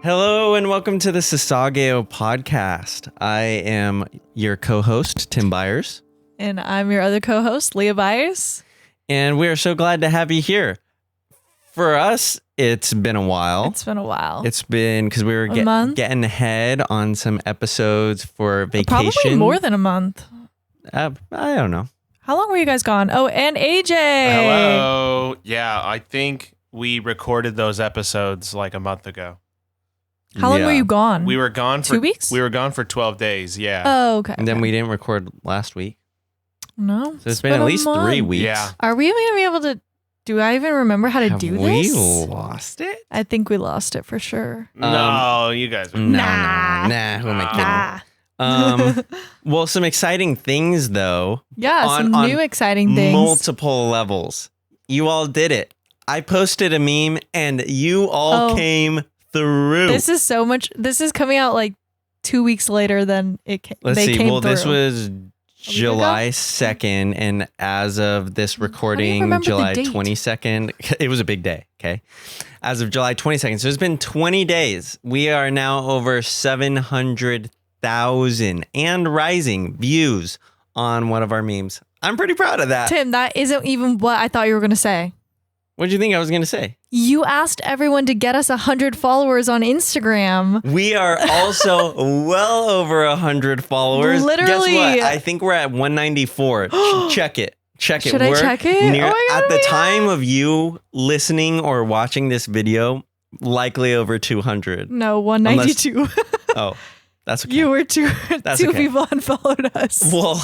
Hello and welcome to the Sasageyo Podcast. I am your co-host, Tim Byers. And I'm your other co-host, Leah Byers. And we are so glad to have you here. For us, it's been a while. It's been a while. It's been because we were getting ahead on some episodes for vacation. Probably more than a month. I don't know. How long were you guys gone? Oh, and AJ. Hello. Yeah, I think we recorded those episodes like a month ago. How long were you gone? We were gone for 2 weeks? We were gone for 12 days. Yeah. Oh, okay. And then we didn't record last week. No. So it's been at least 3 weeks. Yeah. Are we even going to be able to... Do I even remember how to do this? We lost it? I think we lost it for sure. No, you guys are Nah. Who am I kidding? Well, some exciting things, though. Yeah, some new exciting things. Multiple levels. You all did it. I posted a meme, and you all came through. This is so much. This is coming out like 2 weeks later than it came. Let's see. Well, this was ago? July 2nd, and as of this recording, July 22nd, it was a big day. Okay. As of July 22nd. So it's been 20 days. We are now over 700,000 and rising views on one of our memes. I'm pretty proud of that. Tim, that isn't even what I thought you were going to say. What do you think I was going to say? You asked everyone to get us 100 followers on Instagram. We are also well over 100 followers. Literally. Guess what? I think we're at 194. Check it. Check it. Should I check it? Near, oh my God, at the time of you listening or watching this video, likely over 200. No, 192. Oh, that's okay. You were two okay. people unfollowed us. Well,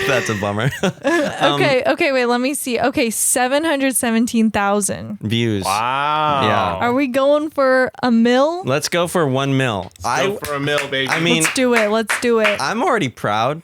that's a bummer. Okay, wait, let me see. Okay, 717,000 views. Wow. Yeah. Are we going for a mil? Let's go for 1 mil. Go for a mil, baby. I mean, Let's do it. I'm already proud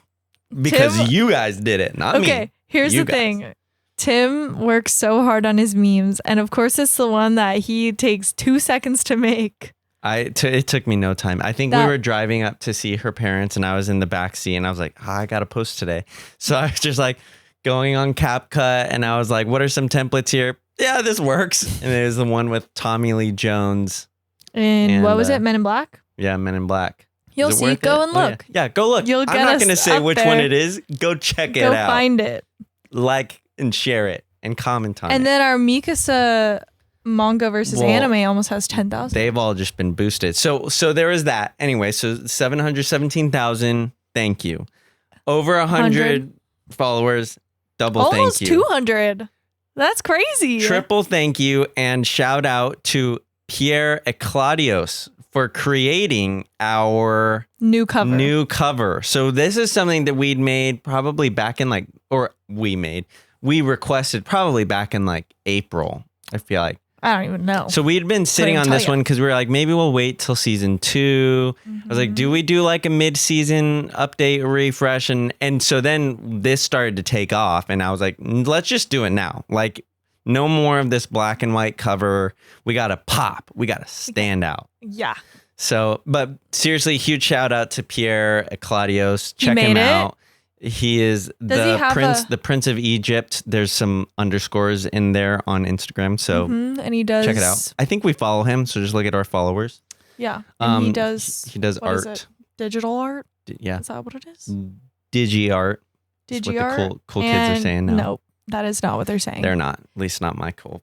because Tim, you guys did it, not me. Okay, here's the thing. Tim works so hard on his memes, and of course it's the one that he takes 2 seconds to make. It took me no time. I think we were driving up to see her parents, and I was in the back seat, and I was like, I got to post today. So I was just like going on CapCut, and I was like, what are some templates here? Yeah, this works. And it was the one with Tommy Lee Jones. And what was it? Men in Black? Yeah, Men in Black. You'll see. Go and look. Yeah, go look. You'll get I'm not going to say which one it is. Go check it out. Go find it. Like and share it and comment on it. And then our Mikasa manga versus anime almost has 10,000. They've all just been boosted. So there is that. Anyway, so 717,000. Thank you. Over 100 followers. Double almost thank you. 200. That's crazy. Triple thank you and shout out to Pierre Ecladios for creating our new cover. So this is something that we'd made probably back in we requested probably back in like April. I feel like. I don't even know. So we had been sitting on this one because we were like, maybe we'll wait till season 2. I was like, do we do like a mid-season update refresh? And so then this started to take off, and I was like, let's just do it now. Like, no more of this black and white cover. We got to pop. We got to stand out. Yeah. So, but seriously, huge shout out to Pierre Ecladios. Check him out. He is the Prince of Egypt. There's some underscores in there on Instagram. So and he does check it out. I think we follow him. So just look at our followers. Yeah. And he does art. Is it? Digital art? Yeah. Is that what it is? Digi art. Digi art. What the cool kids are saying now. Nope. That is not what they're saying. They're not. At least not my cool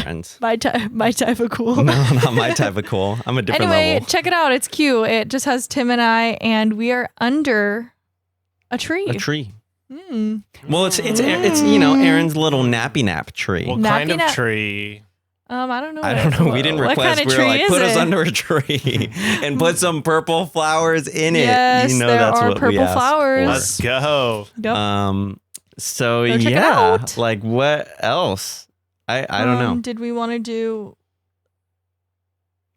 friends. my type of cool. No, not my type of cool. I'm a different level. Anyway, check it out. It's cute. It just has Tim and I, and we are under a tree. Well, it's Eren's little nappy nap tree. What kind of tree? I don't know. I don't know. We didn't request. What kind of we were tree like, is put it? us under a tree and put some purple flowers in it. Yes, you know there that's are what purple we asked flowers. Let's go. Yep. So Go check it yeah, out. like what else? I don't know. Did we want to do?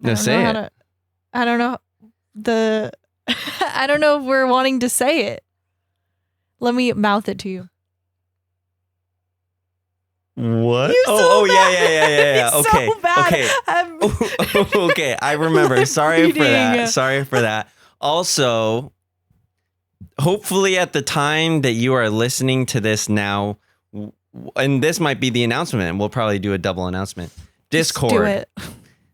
No, say it. I don't know I don't know if we're wanting to say it. Let me mouth it to you. What? You're so Yeah. It's Okay. so bad. Okay. Okay. I remember. Sorry for that. Also, hopefully at the time that you are listening to this now, and this might be the announcement, and we'll probably do a double announcement. Discord. Just do it.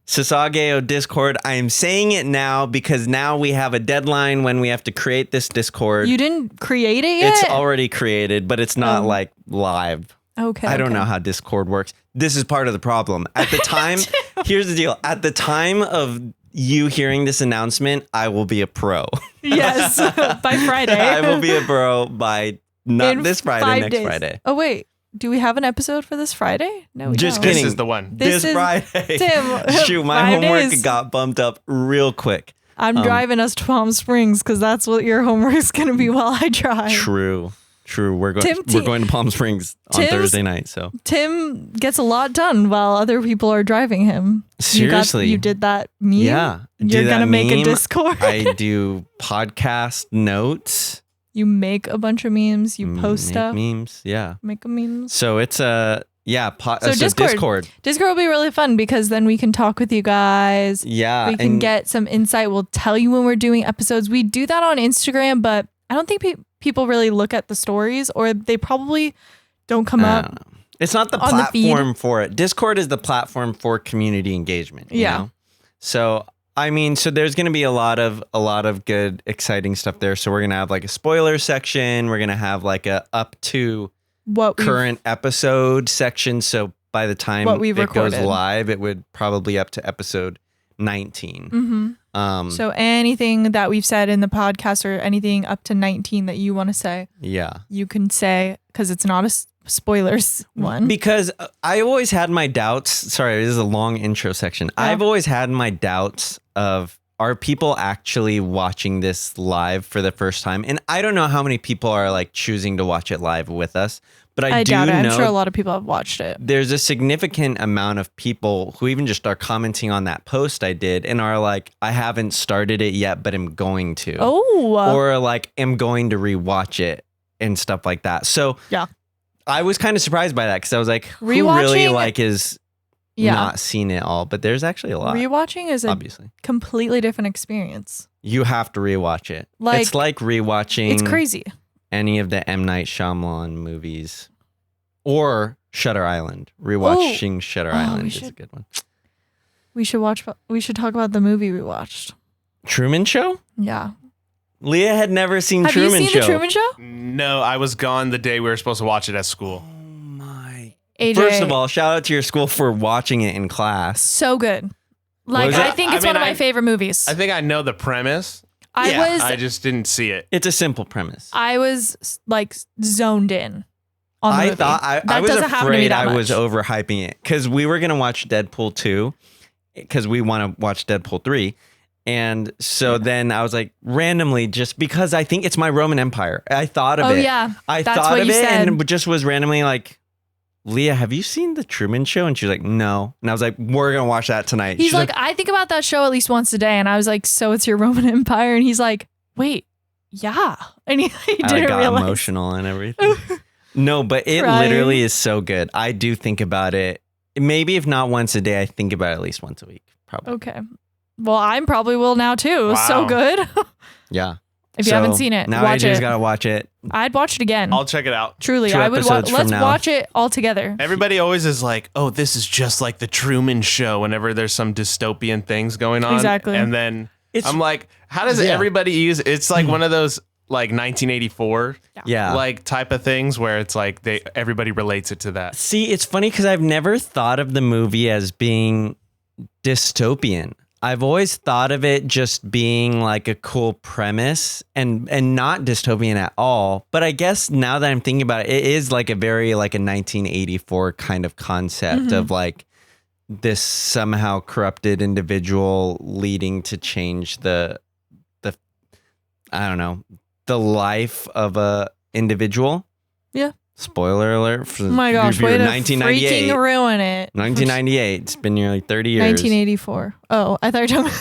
Sasageyo Discord. I am saying it now because now we have a deadline when we have to create this Discord. You didn't create it yet? It's already created, but it's not like live. Okay. I don't know how Discord works. This is part of the problem. At the time, here's the deal. At the time of you hearing this announcement, I will be a pro. Yes, by Friday. I will be a pro by not this Friday, next days. Friday. Oh, wait. Do we have an episode for this Friday? No, we Just don't. kidding. This is the one. This Friday. Tim, Shoot, my homework got bumped up real quick. I'm driving us to Palm Springs because that's what your homework is going to be while I drive. True. We're going to Palm Springs on Thursday night. So Tim gets a lot done while other people are driving him. Seriously, you did that meme. Yeah, You're gonna make a Discord. I do podcast notes. You make a bunch of memes. You post stuff. Memes. Yeah. Make a memes. So it's so Discord. Discord will be really fun because then we can talk with you guys. Yeah, we can get some insight. We'll tell you when we're doing episodes. We do that on Instagram, but I don't think people really look at the stories, or they probably don't come up. It's not the platform for it. Discord is the platform for community engagement. You know? So I mean, so there's going to be a lot of good, exciting stuff there. So we're going to have like a spoiler section. We're going to have like a up to current episode section. So by the time it goes live, it would probably up to episode 19. Mm-hmm. So anything that we've said in the podcast or anything up to 19 that you want to say, you can say, because it's not a spoilers one. Because I always had my doubts. Sorry, this is a long intro section. I've always had my doubts of, are people actually watching this live for the first time? And I don't know how many people are like choosing to watch it live with us, but I do doubt it. know I'm sure a lot of people have watched it. There's a significant amount of people who even just are commenting on that post I did and are like, I haven't started it yet, but I'm going to. Oh. Or like, am going to rewatch it and stuff like that. So yeah, I was kind of surprised by that because I was like, who really like is not seen it all? But there's actually a lot. Rewatching is obviously completely different experience. You have to rewatch it. It's like rewatching. It's crazy. Any of the M. Night Shyamalan movies or Shutter Island. Rewatching Shutter Island is a good one. We should talk about the movie we watched. Truman Show? Yeah. Leah had never seen Truman Show. Have you seen the Truman Show? No, I was gone the day we were supposed to watch it at school. Oh my. AJ. First of all, shout out to your school for watching it in class. So good. Like, I think it's one of my favorite movies. I think I know the premise. I just didn't see it. It's a simple premise. I was like zoned in on the movie. I was afraid I was overhyping it because we were going to watch Deadpool 2 because we want to watch Deadpool 3. And so then I was like, randomly, just because I think it's my Roman Empire. I thought of it. Oh, yeah. I thought of it and just was randomly like, Leah, have you seen the Truman Show? And she was like, no. And I was like, we're going to watch that tonight. He's like, I think about that show at least once a day. And I was like, so it's your Roman Empire? And he's like, wait, yeah. And he didn't got realize. Emotional and everything. No, but it literally is so good. I do think about it. Maybe if not once a day, I think about it at least once a week. Probably. Okay. Well, I probably will now too. Wow. So good. Yeah. If you haven't seen it, now watch AJ's got to watch it. I'd watch it again. I'll check it out. Truly, I would. Let's watch it all together. Everybody always is like, "Oh, this is just like the Truman Show." Whenever there's some dystopian things going on, exactly. And then I'm like, "How does everybody use?" It's like one of those like 1984, like type of things where it's like everybody relates it to that. See, it's funny because I've never thought of the movie as being dystopian. I've always thought of it just being like a cool premise and not dystopian at all. But I guess now that I'm thinking about it, it is like a very like a 1984 kind of concept of like this somehow corrupted individual leading to change the I don't know, the life of a individual. Yeah. Spoiler alert for my gosh, way to freaking ruin it. 1998. It's been nearly 30 years. 1984. Oh, I thought you were talking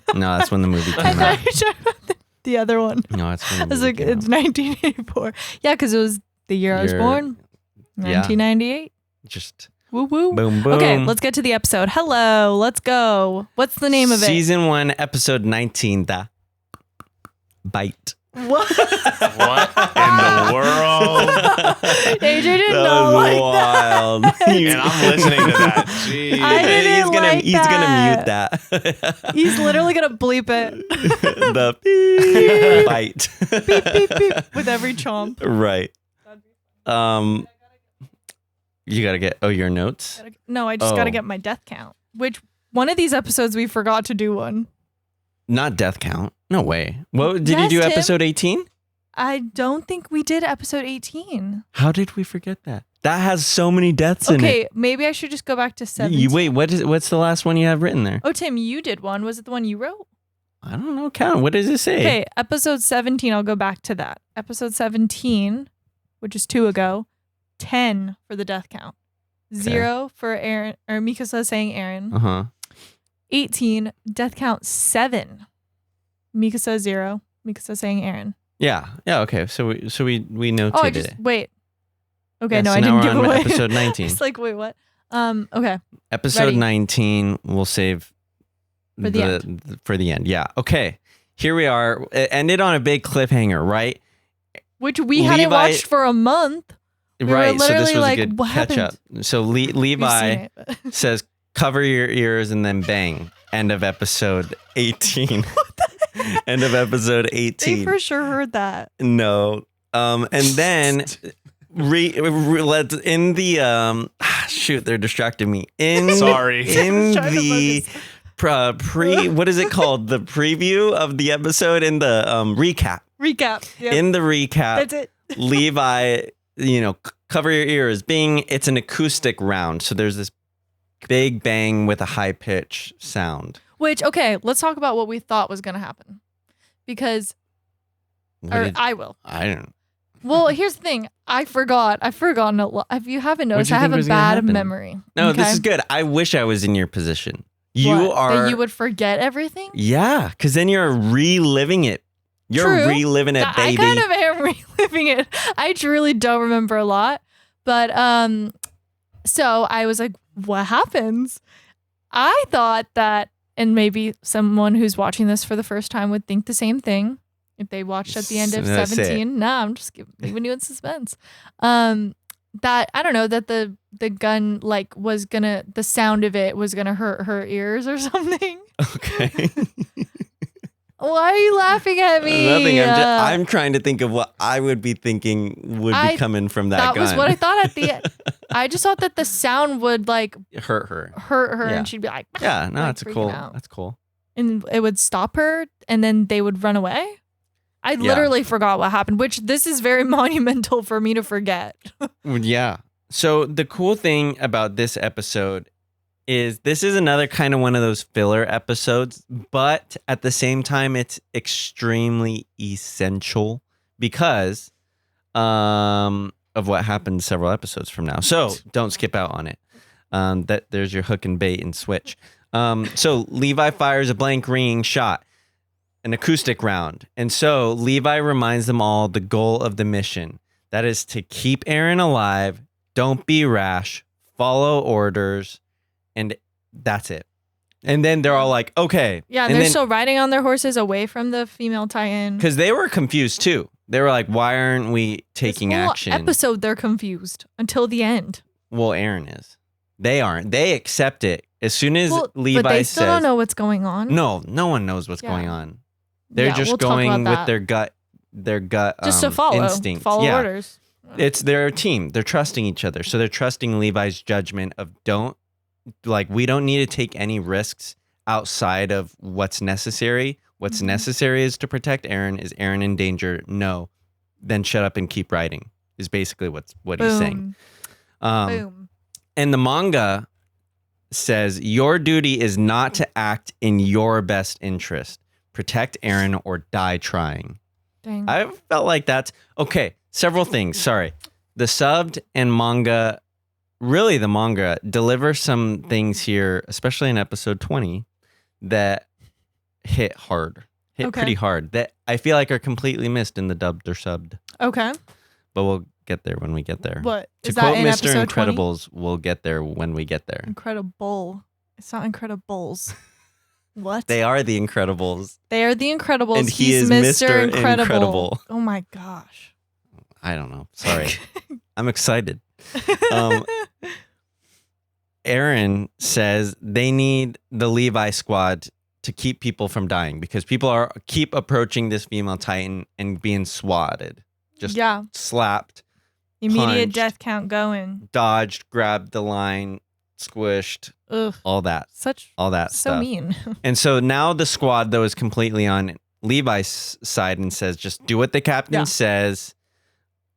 about... No, that's when the movie came out. I thought you were talking about the other one. No, that's when the movie came out. It's 1984. Yeah, because it was the year I was born. 1998. Just... Woo woo. Boom, boom. Okay, let's get to the episode. Hello, let's go. What's the name of it? Season 1, episode 19, The Bite. What? What in the world? AJ did not like wild. And I'm listening to that. Jeez. He's gonna mute that. He's literally gonna bleep it. The beep bite. Beep beep beep with every chomp. Right. You gotta get your notes. No, I just gotta get my death count. Which one of these episodes we forgot to do one. Not death count. No way. What did you do? Episode 18? I don't think we did episode 18. How did we forget that? That has so many deaths in it. Okay, maybe I should just go back to 17. Wait, what's the last one you have written there? Oh, Tim, you did one. Was it the one you wrote? I don't know. Count. What does it say? Okay, episode 17. I'll go back to that. Episode 17, which is 2 ago. 10 for the death count. 0 for Eren, or Mikasa saying Eren. 18, death count 7. Mikasa 0. Mikasa saying Eren. Yeah. Okay. So we notated it. Wait. Okay, yeah, no, so I now didn't we're give on away. Episode 19. It's like, wait, what? Okay. Episode Ready. 19 we'll save For the end. For the end. Yeah. Okay. Here we are. It ended on a big cliffhanger, right? Which we hadn't watched for a month. Right. So this was like, a good what catch happened? up. So Levi says, cover your ears and then bang. End of episode 18. End of episode 18. They for sure heard that. No. And then let's in the shoot, they're distracting me. Sorry. In the what is it called? The preview of the episode in the recap. Yep. In the recap. That's it. Levi, cover your ears. It's an acoustic round. So there's this big bang with a high pitch sound. Which, okay, let's talk about what we thought was going to happen. Because, I will. I don't. Well, here's the thing. I've forgotten a lot. If you haven't noticed, I have a bad memory. No, This is good. I wish I was in your position. That you would forget everything? Yeah, because then you're reliving it. You're reliving it, baby. I kind of am reliving it. I truly don't remember a lot. But, so I was like, what happens? I thought that, and maybe someone who's watching this for the first time would think the same thing if they watched at the end of 17. No, I'm just leaving you in suspense. That, I don't know, that the gun was gonna, the sound of it was gonna hurt her ears or something. Okay. Why are you laughing at me? Nothing. I'm trying to think of what I would be thinking would be coming from that gun. That was what I thought at the end. I just thought that the sound would hurt her, yeah. And she'd be like, yeah, no, that's cool. That's cool. And it would stop her, and then they would run away. I literally forgot what happened, which this is very monumental for me to forget. Yeah. So the cool thing about this episode is this is another kind of one of those filler episodes, but at the same time, it's extremely essential because of what happened several episodes from now. So don't skip out on it. That there's your hook and bait and switch. So Levi fires a blank ringing shot, an acoustic round. And so Levi reminds them all the goal of the mission. That is to keep Eren alive, don't be rash, follow orders, and that's it. And then they're all like, okay. Yeah, and they're still riding on their horses away from the female Titan. Because they were confused too. They were like, why aren't we taking this whole action? Episode, they're confused until the end. Well, Eren is. They aren't. They accept it. As soon as Levi says... But they still don't know what's going on. No one knows what's going on. They're just going with their gut just to follow instinct. Orders. It's their team. They're trusting each other. So they're trusting Levi's judgment of we don't need to take any risks outside of what's necessary. What's necessary is to protect Eren. Is Eren in danger? No. Then shut up and keep writing is basically what he's saying. Boom. And the manga says, your duty is not to act in your best interest. Protect Eren or die trying. Dang. I felt like that's... Okay, several things. Sorry. The subbed and manga... Really, the manga delivers some things here, especially in episode 20, that hit pretty hard. That I feel like are completely missed in the dubbed or subbed. Okay. But we'll get there when we get there. What? To Is quote that in Mr. episode Incredibles, 20? We'll get there when we get there. Incredible. It's not Incredibles. What? They are the Incredibles. They are the Incredibles. And he's Mr. Incredible. Oh my gosh. I don't know. Sorry. I'm excited. Eren says they need the Levi Squad to keep people from dying because people keep approaching this female Titan and being swatted. Just slapped. Immediate punched, death count going. Dodged, grabbed the line, squished. Ugh. All that. All that so stuff. Mean. And so now the squad, though, is completely on Levi's side and says, just do what the captain says.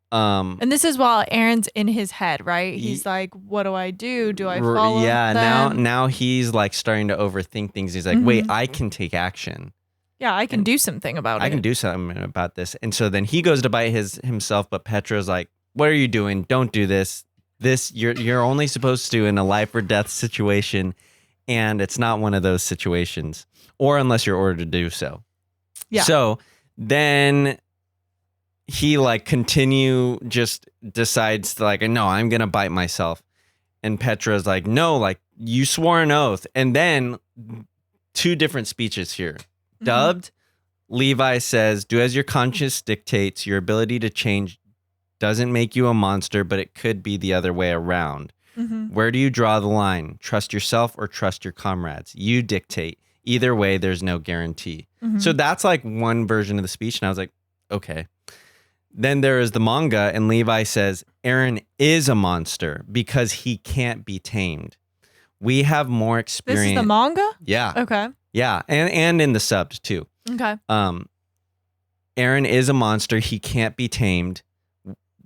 And this is while Eren's in his head, right? He's like, what do I do? Do I follow them? Now he's like starting to overthink things. He's like, wait, I can take action. Yeah, I can do something about it. I can do something about this. And so then he goes to bite himself, but Petra's like, what are you doing? Don't do this. You're only supposed to in a life or death situation, and it's not one of those situations, or unless you're ordered to do so. Yeah. So then he just decides to like, no, I'm gonna bite myself, and Petra's like, no, like you swore an oath, and then 2 different speeches here. Dubbed, Levi says, do as your conscience dictates. Your ability to change doesn't make you a monster, but it could be the other way around. Where do you draw the line? Trust yourself or trust your comrades? You dictate. Either way, there's no guarantee. So that's like one version of the speech. And I was like, okay. Then there is the manga, and Levi says, Eren is a monster because he can't be tamed. We have more experience. This is the manga? Yeah. Okay. Yeah. And in the subs too. Okay. Eren is a monster. He can't be tamed.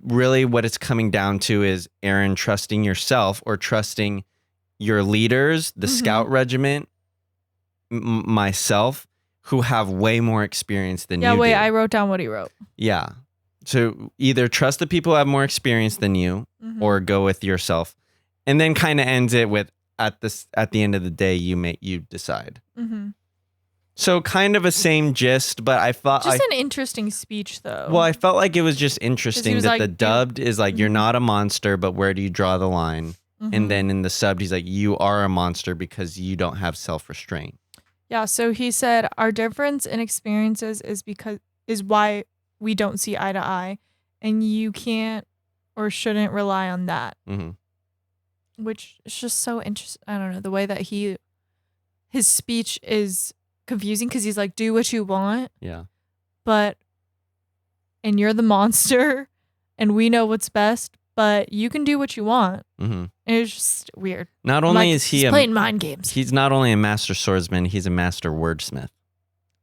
Really what it's coming down to is Eren trusting yourself or trusting your leaders, the scout regiment, myself, who have way more experience than you do. Yeah, wait, I wrote down what he wrote. Yeah. So either trust the people who have more experience than you or go with yourself. And then kind of ends it with at the end of the day, you decide. So kind of a same gist, but I thought just an interesting speech though. Well, I felt like it was just interesting that the dubbed is like, you're not a monster, but where do you draw the line? And then in the subbed, he's like, you are a monster because you don't have self-restraint. Yeah. So he said, our difference in experiences is why we don't see eye to eye, and you can't or shouldn't rely on that. Which is just so interesting. I don't know, the way that his speech is confusing because he's like, do what you want. Yeah. And you're the monster and we know what's best, but you can do what you want. It's just weird. Not only is he playing mind games. He's not only a master swordsman, he's a master wordsmith.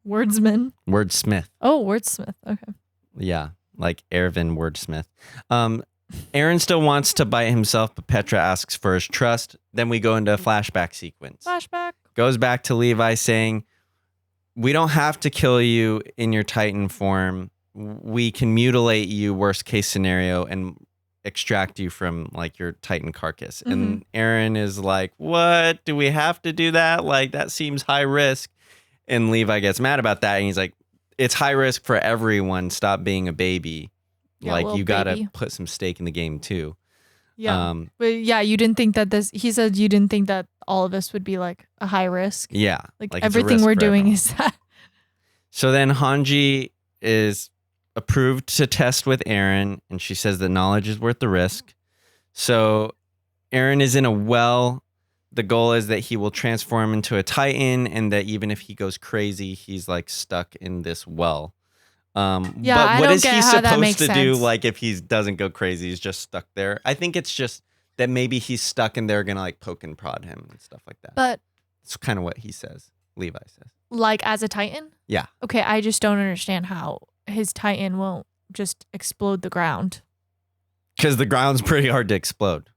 Wordsman? Wordsmith. Oh, wordsmith. Okay. Yeah. Like Ervin Wordsmith. Eren still wants to bite himself, but Petra asks for his trust. Then we go into a flashback sequence. Goes back to Levi saying, we don't have to kill you in your Titan form. We can mutilate you, worst case scenario, and extract you from like your Titan carcass. And Eren is like, what? Do we have to do that? Like, that seems high risk. And Levi gets mad about that. And he's like, it's high risk for everyone. Stop being a baby. Yeah, like, you got to put some stake in the game too. Yeah. But yeah, you didn't think that he said you didn't think that all of this would be like a high risk. Yeah. Like everything we're doing is that. So then Hanji is approved to test with Eren, and she says that knowledge is worth the risk. So Eren is in a well. The goal is that he will transform into a Titan, and that even if he goes crazy, he's like stuck in this well. But what is he supposed to do? Like, if he doesn't go crazy, he's just stuck there. I think it's just that maybe he's stuck and they're gonna like poke and prod him and stuff like that. But it's kind of what he says. Levi says. Like as a Titan? Yeah. Okay, I just don't understand how his Titan won't just explode the ground. Because the ground's pretty hard to explode.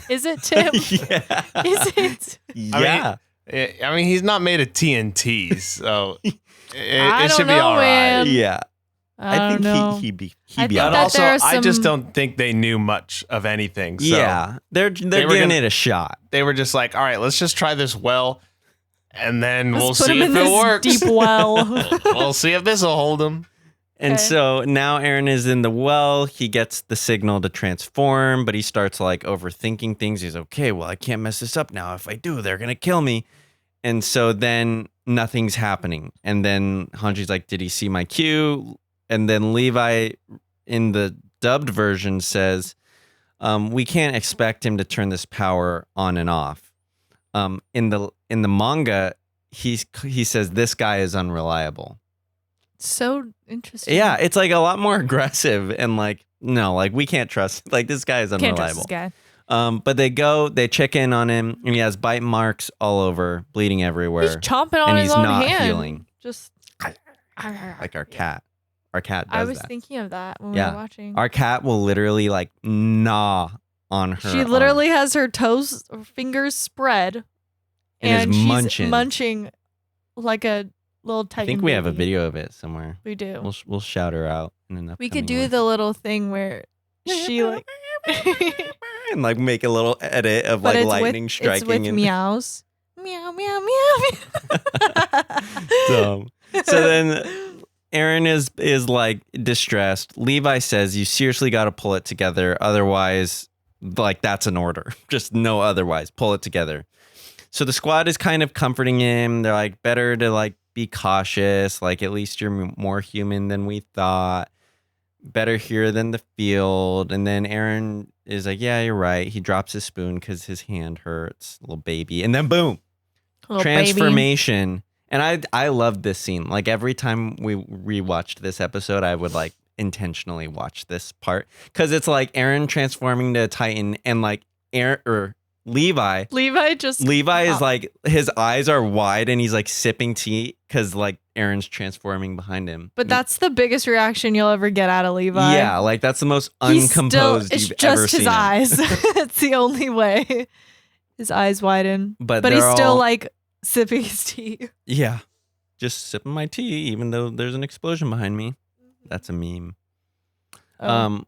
Is it, Tim? Yeah. Is it? Yeah. I mean, he's not made of TNT, so it should be know, all right. man. Yeah. I think know. he'd be But all right. also, I just don't think they knew much of anything. So yeah. They're giving it a shot. They were just like, all right, let's just try this well, and then we'll put see him if in it this works. deep well. We'll see if this will hold him. And so now Eren is in the well. He gets the signal to transform, but he starts like overthinking things. He's okay, well, I can't mess this up now. If I do, they're going to kill me. And so then nothing's happening. And then Hanji's like, did he see my cue? And then Levi in the dubbed version says, we can't expect him to turn this power on and off. In the manga, he says this guy is unreliable. So interesting. Yeah, it's like a lot more aggressive and like, no, like we can't trust, like this guy is unreliable. Can't trust this guy. But they check in on him and he has bite marks all over, bleeding everywhere. He's chomping on his own hand. And he's not healing. Just like our cat. Our cat does that. I was thinking of that when we were watching. Our cat will literally like gnaw on her. She literally has her toes, fingers spread, and she's munching like a little titan. I think we have a video of it somewhere. We do. We'll shout her out in an upcoming We could do the little thing where she like and like make a little edit of like lightning striking. It's with meows. Meow meow meow meow. So then Eren is like distressed. Levi says, you seriously got to pull it together. Otherwise, like that's an order. Just no otherwise. Pull it together. So the squad is kind of comforting him. They're like, better to like be cautious. Like at least you're more human than we thought. Better here than the field. And then Eren is like, yeah, you're right. He drops his spoon because his hand hurts. Little baby. And then boom. Transformation. Baby. And I love this scene. Like every time we rewatched this episode, I would like intentionally watch this part because it's like Eren transforming to a Titan and like Levi is like his eyes are wide and he's like sipping tea because like Eren's transforming behind him. But that's the biggest reaction you'll ever get out of Levi. Yeah, like that's the most uncomposed you've ever seen. It's just his eyes. It's the only way. His eyes widen. But he's still like sipping his tea. Yeah. Just sipping my tea, even though there's an explosion behind me. That's a meme. Oh.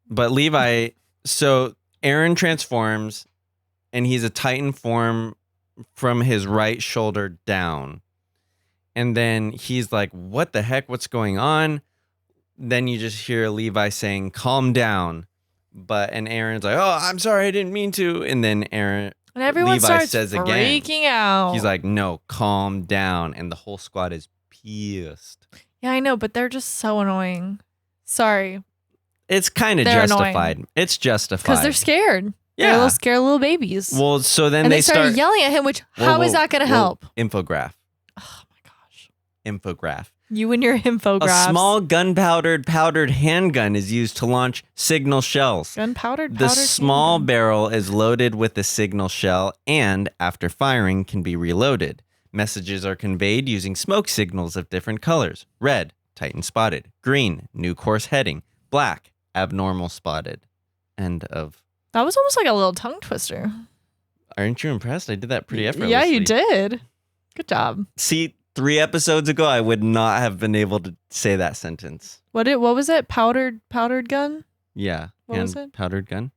But Levi, so Eren transforms and he's a Titan form from his right shoulder down. And then he's like, what the heck? What's going on? Then you just hear Levi saying, calm down. And Eren's like, oh, I'm sorry. I didn't mean to. And then and everyone Levi starts says freaking out. He's like, no, calm down. And the whole squad is pissed. Yeah, I know, but they're just so annoying. Sorry. It's kind of justified. Annoying. It's justified. Because they're scared. Yeah. They're little scared little babies. Well, so then they started yelling at him, which how is that going to help? Infograph. Oh my gosh. Infograph. You and your infographs. A small powdered handgun is used to launch signal shells. The small barrel is loaded with the signal shell and, after firing, can be reloaded. Messages are conveyed using smoke signals of different colors. Red, Titan spotted. Green, new course heading. Black, abnormal spotted. End of. That was almost like a little tongue twister. Aren't you impressed? I did that pretty effortlessly. Yeah, you did. Good job. See, 3 episodes ago, I would not have been able to say that sentence. What was it? Powdered gun? Yeah. What was it? Powdered gun?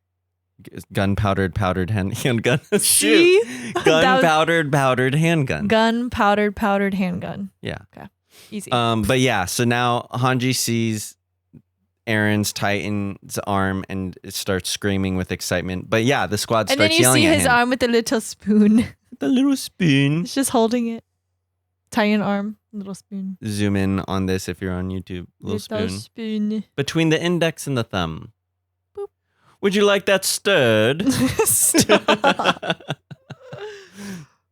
Gunpowdered handgun. See? Gunpowdered handgun. Gunpowdered handgun. Yeah. Okay. Easy. But yeah, so now Hanji sees Eren's Titan's arm and starts screaming with excitement. But yeah, the squad starts yelling at him. And then you see his arm with the little spoon. The little spoon. He's just holding it. Titan arm, little spoon. Zoom in on this if you're on YouTube. Little spoon. Between the index and the thumb. Boop. Would you like that stirred? Stop.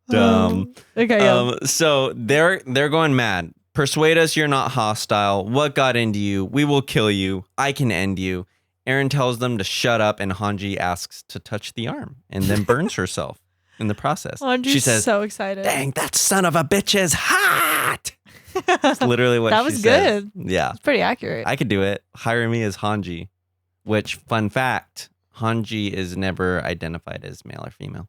Dumb. Okay. Yeah. So they're going mad. Persuade us you're not hostile. What got into you? We will kill you. I can end you. Eren tells them to shut up, and Hanji asks to touch the arm, and then burns herself. In the process, she says, "So excited! Dang, that son of a bitch is hot." That's literally what that was good. Yeah, it's pretty accurate. I could do it. Hire me as Hanji. Which, fun fact, Hanji is never identified as male or female.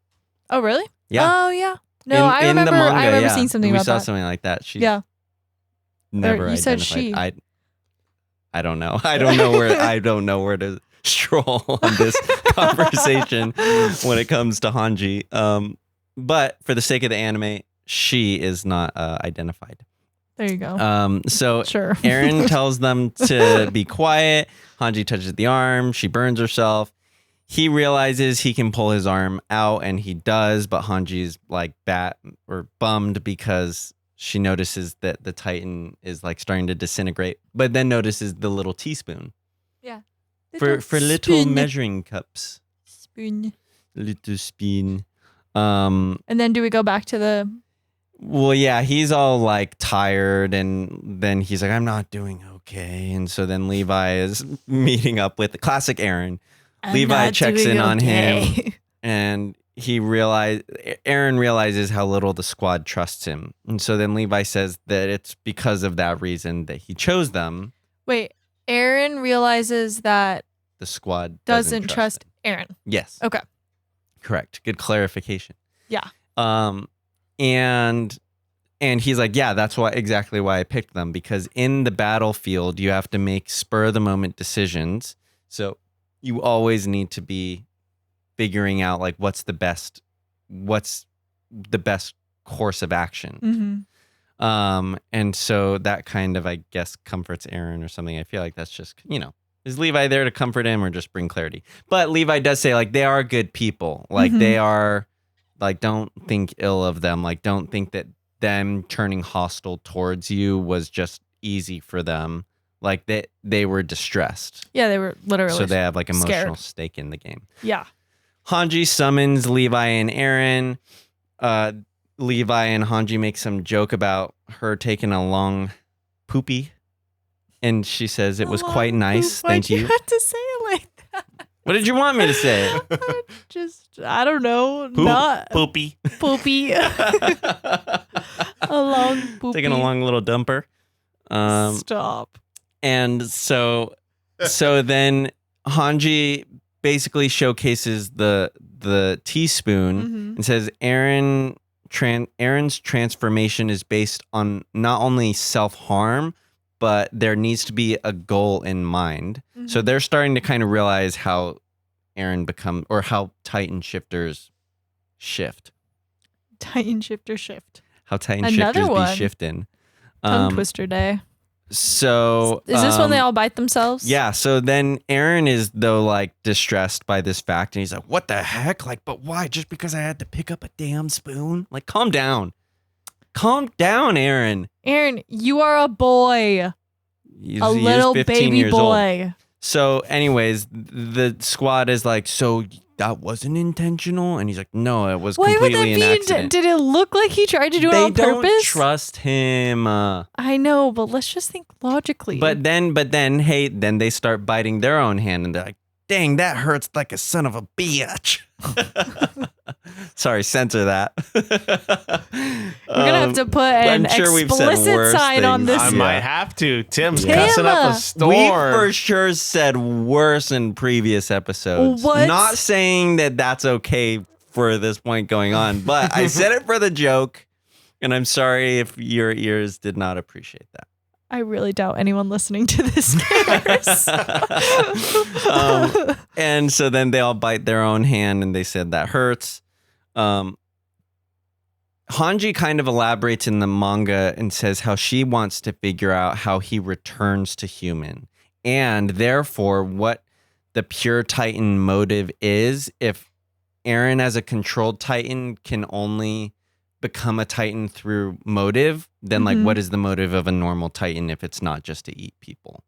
Oh, really? Yeah. Oh, yeah. No, I remember. The manga, I remember seeing something about that. We saw something like that. She's never identified. You said she. I don't know. I don't know where. I don't know where to stroll on this conversation when it comes to Hanji. But for the sake of the anime, she is not identified. There you go. So sure. Eren tells them to be quiet. Hanji touches the arm. She burns herself. He realizes he can pull his arm out, and he does. But Hanji's like bummed because she notices that the Titan is like starting to disintegrate, but then notices the little teaspoon. Yeah. For little spoon. measuring cups. Spoon. Little spoon. And then do we go back to the... Well, yeah, he's all like tired, and then he's like, I'm not doing okay. And so then Levi is meeting up with classic Eren. Levi checks in on him, and Eren realizes how little the squad trusts him. And so then Levi says that it's because of that reason that he chose them. Wait, Eren realizes that the squad doesn't trust Eren. Yes. Okay. Correct. Good clarification. Yeah. And he's like, yeah, that's exactly why I picked them, because in the battlefield you have to make spur of the moment decisions. So you always need to be figuring out like what's the best course of action. Mm-hmm. And so that kind of, I guess, comforts Eren or something. I feel like that's just, is Levi there to comfort him or just bring clarity? But Levi does say like they are good people. Like they are, like, don't think ill of them. Like, don't think that them turning hostile towards you was just easy for them. Like they were distressed. Yeah, they were literally so they have like emotional scared. stake in the game. Yeah. Hanji summons Levi and Eren. Levi and Hanji make some joke about her taking a long poopy. And she says it was quite nice. Thank you. You had to say it like that. What did you want me to say? Just, I don't know. Not poopy. Poopy. A long poopy. Taking a long little dumper. Stop. And so then Hanji basically showcases the teaspoon and says Eren's transformation is based on not only self-harm, but there needs to be a goal in mind. So they're starting to kind of realize how Eren or how Titan shifters shift. Titan shifter shift. How Titan Another shifters one. be shifting. Tongue twister day. So is this when they all bite themselves? Yeah. So then Eren is though like distressed by this fact, and he's like, "What the heck? Like, but why? Just because I had to pick up a damn spoon? Like, calm down, Eren. Eren, you are a boy, He a is little 15 baby years boy. old. So, anyways, the squad is like, so that wasn't intentional, and he's like, no, it was completely an accident. Did it look like he tried to do it on purpose? They don't trust him. I know, but let's just think logically. But then, then they start biting their own hand, and they're like, dang, that hurts like a son of a bitch. Sorry, censor that. We're going to have to put an explicit sign on this. I might have to. Tim's cussing up a storm. We for sure said worse in previous episodes. What? Not saying that that's okay for this point going on, but I said it for the joke, and I'm sorry if your ears did not appreciate that. I really doubt anyone listening to this cares. And so then they all bite their own hand, and they said that hurts. Hanji kind of elaborates in the manga and says how she wants to figure out how he returns to human, and therefore what the pure Titan motive is. If Eren as a controlled Titan can only become a Titan through motive, then like what is the motive of a normal Titan if it's not just to eat people?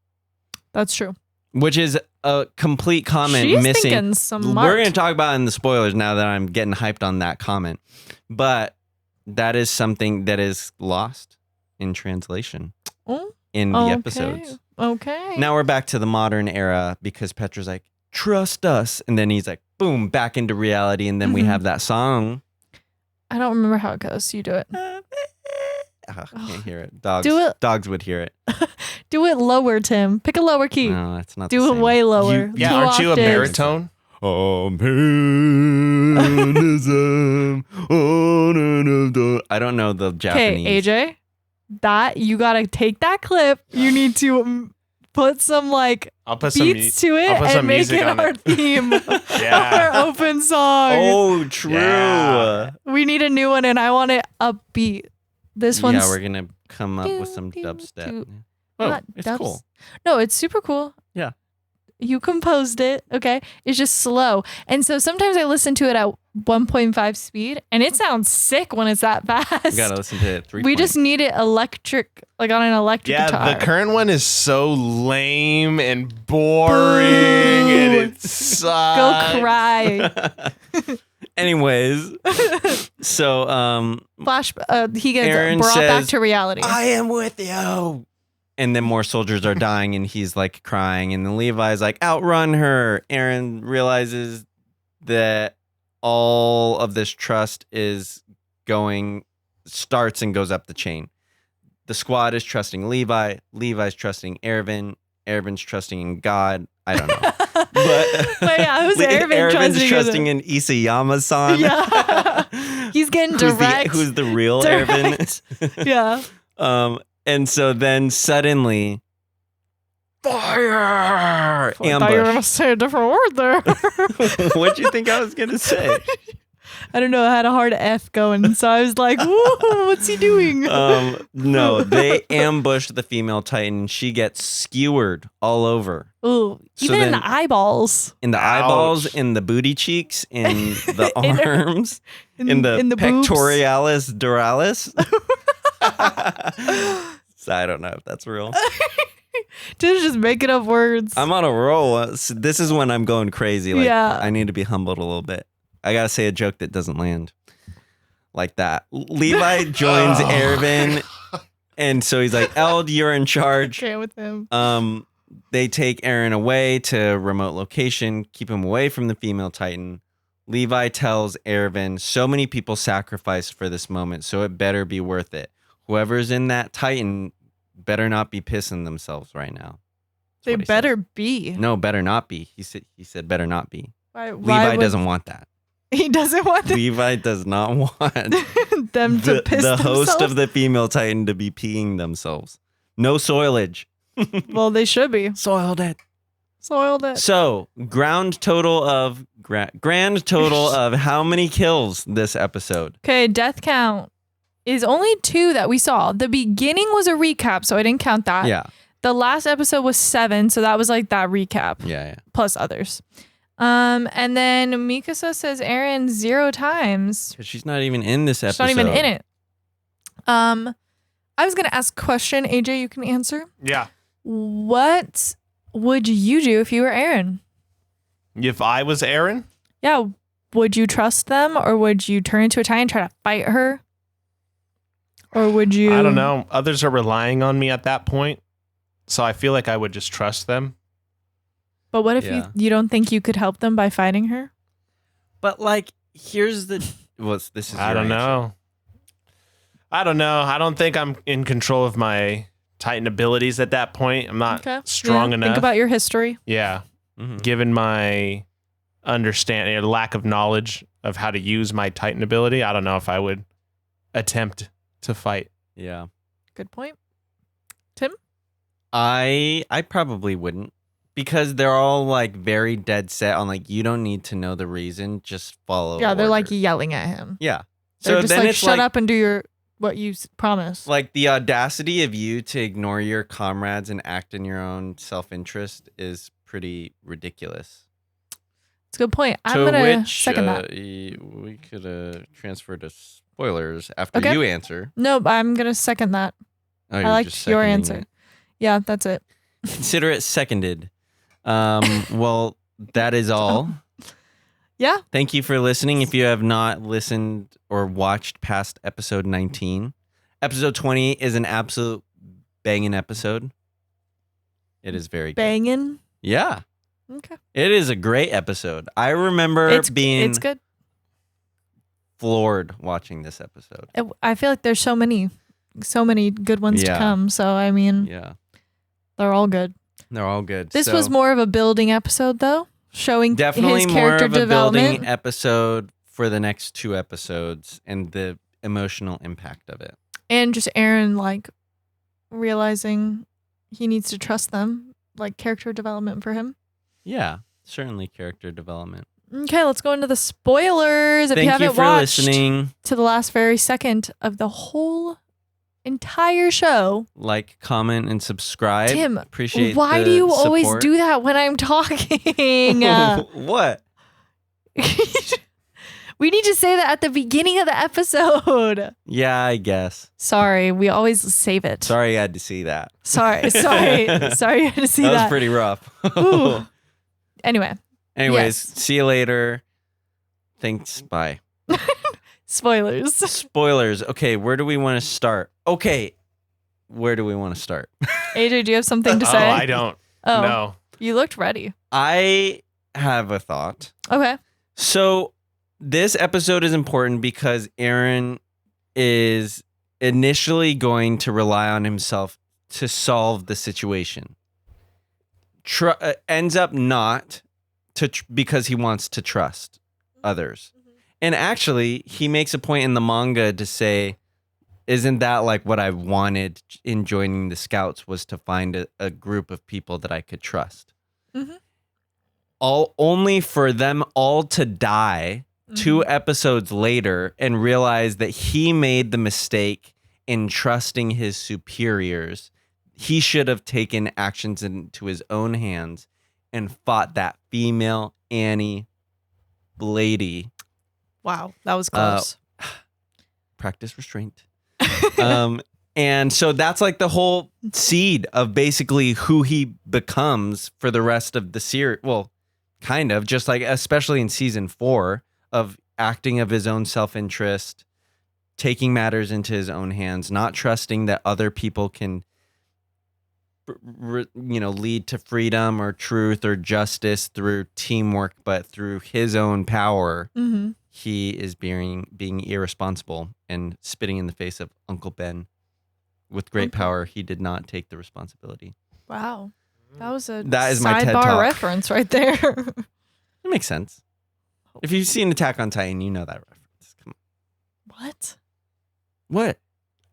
That's true. Which is a complete comment She's missing. Thinking some We're going to talk about it in the spoilers now that I'm getting hyped on that comment. But that is something that is lost in translation in the episodes. Okay. Now we're back to the modern era because Petra's like, trust us. And then he's like, boom, back into reality. And then we have that song. I don't remember how it goes. You do it. Can't hear it. Dogs. Do it. Dogs would hear it. Do it lower, Tim. Pick a lower key. No, that's not. Do it way lower. Aren't you a baritone? I don't know the Japanese. Okay, AJ, that you gotta take that clip. You need to put some I'll put beats to it and make it our theme, our open song. Oh, true. Yeah. We need a new one, and I want it upbeat. This one's we're gonna come up with some dubstep. Oh, it's cool. No, it's super cool. Yeah. You composed it, okay? It's just slow. And so sometimes I listen to it at 1.5 speed, and it sounds sick when it's that fast. You gotta listen to it 3. We just need it electric, like on an electric guitar. The current one is so lame and boring, and it sucks. Go cry. Anyways, so he gets Eren brought says, back to reality. I am with you. And then more soldiers are dying, and he's like crying. And then Levi's like, outrun her. Eren realizes that all of this trust starts and goes up the chain. The squad is trusting Levi. Levi's trusting Eren. Eren's trusting in God. I don't know. But yeah, who's Erevin's trusting in Isayama-san. Yeah. He's getting direct. Who's the real Eren? Yeah. And so then suddenly, fire! I thought you were going to say a different word there. What'd you think I was going to say? I don't know. I had a hard F going, so I was like, whoa, what's he doing? No, they ambush the female Titan. She gets skewered all over. Ooh, even in the eyeballs. In the eyeballs, in the booty cheeks, in the arms, in the pectoralis duralis. So I don't know if that's real. Just making up words. I'm on a roll. This is when I'm going crazy. Like, yeah. I need to be humbled a little bit. I gotta say a joke that doesn't land like that. Levi joins Eren, and so he's like, "Eld, you're in charge." Okay, with him. They take Eren away to a remote location, keep him away from the female Titan. Levi tells Eren, "So many people sacrificed for this moment, so it better be worth it. Whoever's in that Titan better not be pissing themselves right now." They better be. No, better not be. He said better not be. Why Levi doesn't want that. He doesn't want Levi does not want them to piss the themselves. host of the female Titan to be peeing themselves. No soilage. Well, they should be. Soiled it. So, grand total of how many kills this episode? Okay, death count is only 2 that we saw. The beginning was a recap, so I didn't count that. Yeah. The last episode was 7, so that was like that recap. Yeah. Plus others. And then Mikasa says Eren 0 times. Because she's not even in this episode. She's not even in it. I was gonna ask a question, AJ, you can answer. Yeah. What would you do if you were Eren? If I was Eren? Yeah. Would you trust them, or would you turn into a Titan and try to fight her? Or would you... I don't know. Others are relying on me at that point, so I feel like I would just trust them. But what if you don't think you could help them by fighting her? But like, here's the... this is I don't know. I don't think I'm in control of my Titan abilities at that point. I'm not strong enough. Think about your history. Yeah. Mm-hmm. Given my understanding or lack of knowledge of how to use my Titan ability, I don't know if I would attempt to fight. Yeah. Good point. Tim? I probably wouldn't, because they're all like very dead set on like, you don't need to know the reason, just follow. Yeah, they're order. like yelling at him. Yeah. They're just like, shut up and do what you promised. Like the audacity of you to ignore your comrades and act in your own self-interest is pretty ridiculous. It's a good point. I'm going to second that. We could transfer to spoilers after you answer. No, I'm going to second that. Oh, I liked your answer. Yeah, that's it. Consider it seconded. Well, that is all. Yeah. Thank you for listening. If you have not listened or watched past episode 19, episode 20 is an absolute banging episode. It is very good. Banging? Yeah. Okay. It is a great episode. I remember it's being good. Floored watching this episode. I feel like there's so many good ones to come. So, I mean, they're all good. They're all good. This was more of a building episode, though, showing definitely his more character of a development. building episode for the next 2 episodes and the emotional impact of it. And just Eren, like, realizing he needs to trust them, like character development for him. Yeah, certainly character development. Okay, let's go into the spoilers. If you haven't watched listening to the last very second of the whole entire show, like, comment, and subscribe. Tim, appreciate why do you always do that when I'm talking? What? We need to say that at the beginning of the episode. Yeah, I guess. Sorry, we always save it. Sorry you had to see that. Sorry you had to see that. That was pretty rough. Anyways, yes. See you later. Thanks. Bye. Spoilers. Okay, where do we want to start? Okay, where do we want to start? AJ, do you have something to say? Oh, I don't. Oh, no. You looked ready. I have a thought. Okay. So this episode is important because Eren is initially going to rely on himself to solve the situation. Ends up not because he wants to trust others. And actually, he makes a point in the manga to say, isn't that like what I wanted in joining the Scouts, was to find a group of people that I could trust. Mm-hmm. Only for them all to die 2 episodes later and realize that he made the mistake in trusting his superiors. He should have taken actions into his own hands and fought that female Annie lady. Wow, that was close. Practice restraint. And so that's like the whole seed of basically who he becomes for the rest of the series. Well, kind of, just like, especially in season 4, of acting of his own self-interest, taking matters into his own hands, not trusting that other people can, lead to freedom or truth or justice through teamwork, but through his own power. Mm-hmm. He is being irresponsible and spitting in the face of Uncle Ben. With great power, he did not take the responsibility. Wow. That was a that is my TED sidebar Talk. reference right there. It makes sense. If you've seen Attack on Titan, you know that reference. Come on. What?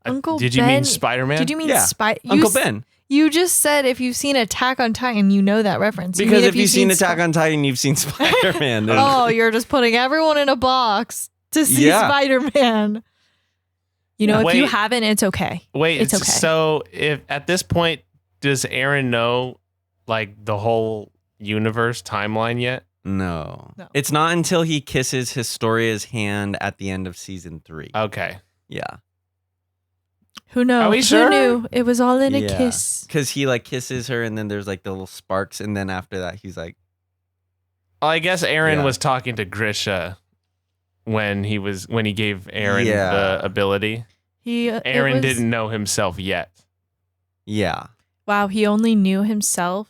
Uncle Ben? Did you mean Spider-Man? Did you mean Uncle Ben. You just said if you've seen Attack on Titan, you know that reference. Because if you've seen Attack on Titan, you've seen Spider-Man. Oh, you're just putting everyone in a box to see Spider-Man. If you haven't, it's okay. Wait, it's okay. So if at this point, does Eren know like the whole universe timeline yet? No. It's not until he kisses Historia's hand at the end of season 3. Okay. Yeah. Who knows? Are we sure? Who knew? It was all in a kiss. Because he like kisses her and then there's like the little sparks. And then after that, he's like. Well, I guess Eren was talking to Grisha when he gave Eren the ability. Eren didn't know himself yet. Yeah. Wow, he only knew himself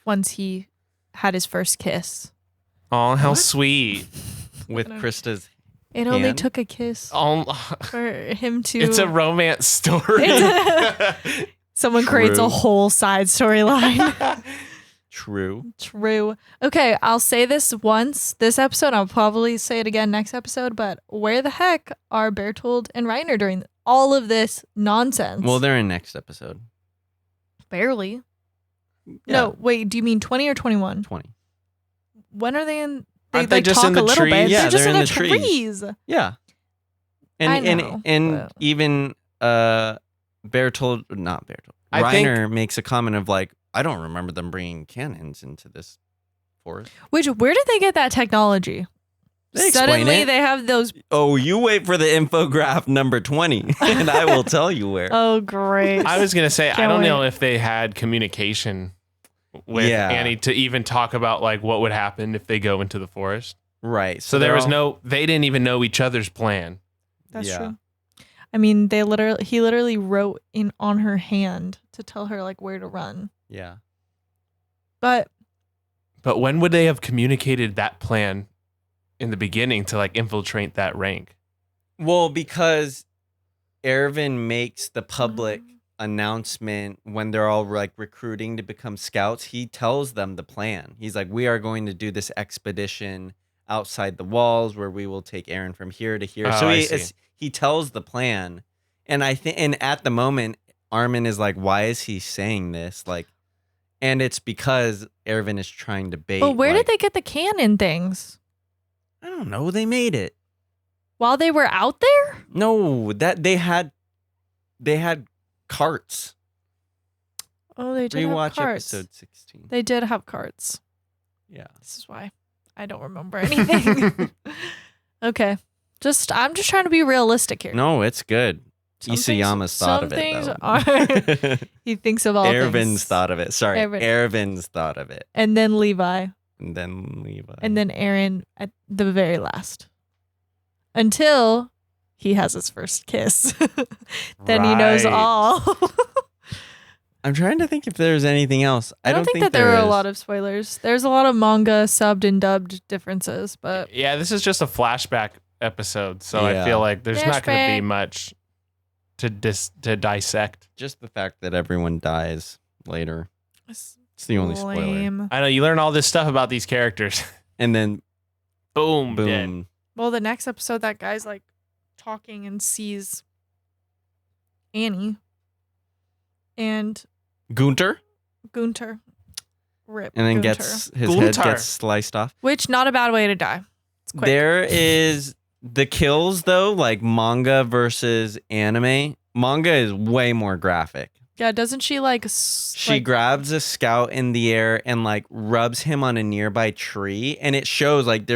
once he had his first kiss. Oh, how sweet. With Krista's It only took a kiss for him to... It's a romance story. Someone creates a whole side storyline. True. Okay, I'll say this once this episode. I'll probably say it again next episode, but where the heck are Bertold and Reiner during all of this nonsense? Well, they're in next episode. Barely. Yeah. No, wait, do you mean 20 or 21? 20. When are they in... Aren't they just talk in the a little trees? bit. Yeah, they're just they're in in the the trees. Yeah. And even Reiner makes a comment of like, I don't remember them bringing cannons into this forest. Where did they get that technology? They Suddenly they have those. Oh, you wait for the infograph number 20 and I will tell you where. Oh, great. I was going to say, I don't know if they had communication with Annie to even talk about like what would happen if they go into the forest. Right. So there was they didn't even know each other's plan. That's true. I mean, he literally wrote on her hand to tell her like where to run. Yeah. But when would they have communicated that plan in the beginning to like infiltrate that rank? Well, because Erwin makes the public announcement when they're all like recruiting to become scouts. He tells them the plan. He's like, we are going to do this expedition outside the walls where we will take Eren from here to here. So he tells the plan. And and at the moment, Armin is like, why is he saying this? Like, and it's because Erwin is trying to bait. But where did they get the cannon things? I don't know. They made it while they were out there. No, that they had carts. Oh, they did Rewatch have carts. episode 16. They did have carts. Yeah. This is why I don't remember anything. Okay. I'm just trying to be realistic here. No, it's good. Isayama's thought of it, though. He thinks of all things. Ervin's thought of it. Sorry, Ervin's thought of it. And then Levi. And then Eren at the very last. Until he has his first kiss. Then he knows all. I'm trying to think if there's anything else. I don't think that there were a lot of spoilers. There's a lot of manga subbed and dubbed differences, but yeah, this is just a flashback episode, so I feel like there's not going to be much to dissect. Just the fact that everyone dies later. It's the only spoiler. I know, you learn all this stuff about these characters. And then boom. Dead. Well, the next episode, that guy's like talking and sees Annie. And Gunter. Rip. And then Gunter. his head gets sliced off. Which, not a bad way to die. It's quick. There is the kills, though, like manga versus anime. Manga is way more graphic. Yeah, doesn't she she grabs a scout in the air and like rubs him on a nearby tree, and it shows like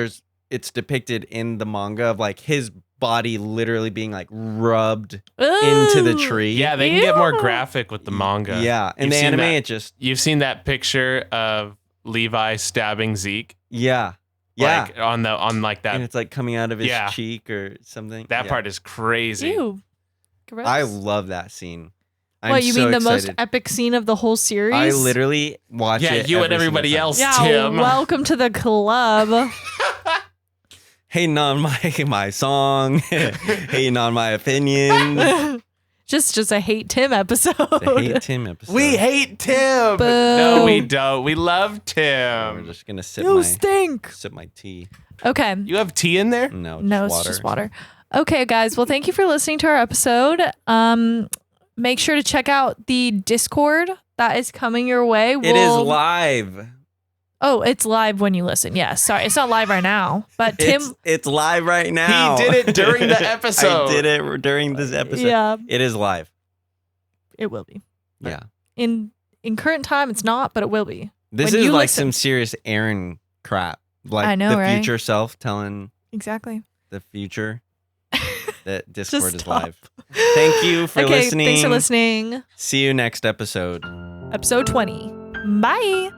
it's depicted in the manga of like his body literally being like rubbed into the tree. Yeah, they can get more graphic with the manga. Yeah, and the anime you've seen that picture of Levi stabbing Zeke. Yeah. Like on like that, and it's like coming out of his cheek or something. That part is crazy. Ew. Gross. I love that scene. What, you mean the most epic scene of the whole series? I literally watch it. Yeah, you and everybody else, yeah, Tim. Welcome to the club. Hating on my song, hating on my opinion. Just a hate Tim episode. The hate Tim episode. We hate Tim. Boo. No, we don't. We love Tim. We're just gonna sip my tea. Okay. You have tea in there? No, it's just water. Okay, guys. Well, thank you for listening to our episode. Make sure to check out the Discord that is coming your way. It is live. Oh, it's live when you listen. Yeah, sorry. It's not live right now, but Tim... It's live right now. He did it during the episode. I did it during this episode. Yeah. It is live. It will be. Yeah. In current time, it's not, but it will be. This is like some serious Eren crap. Like I know, the right? future self telling exactly the future that Discord is live. Thank you for listening. Thanks for listening. See you next episode. Episode 20. Bye.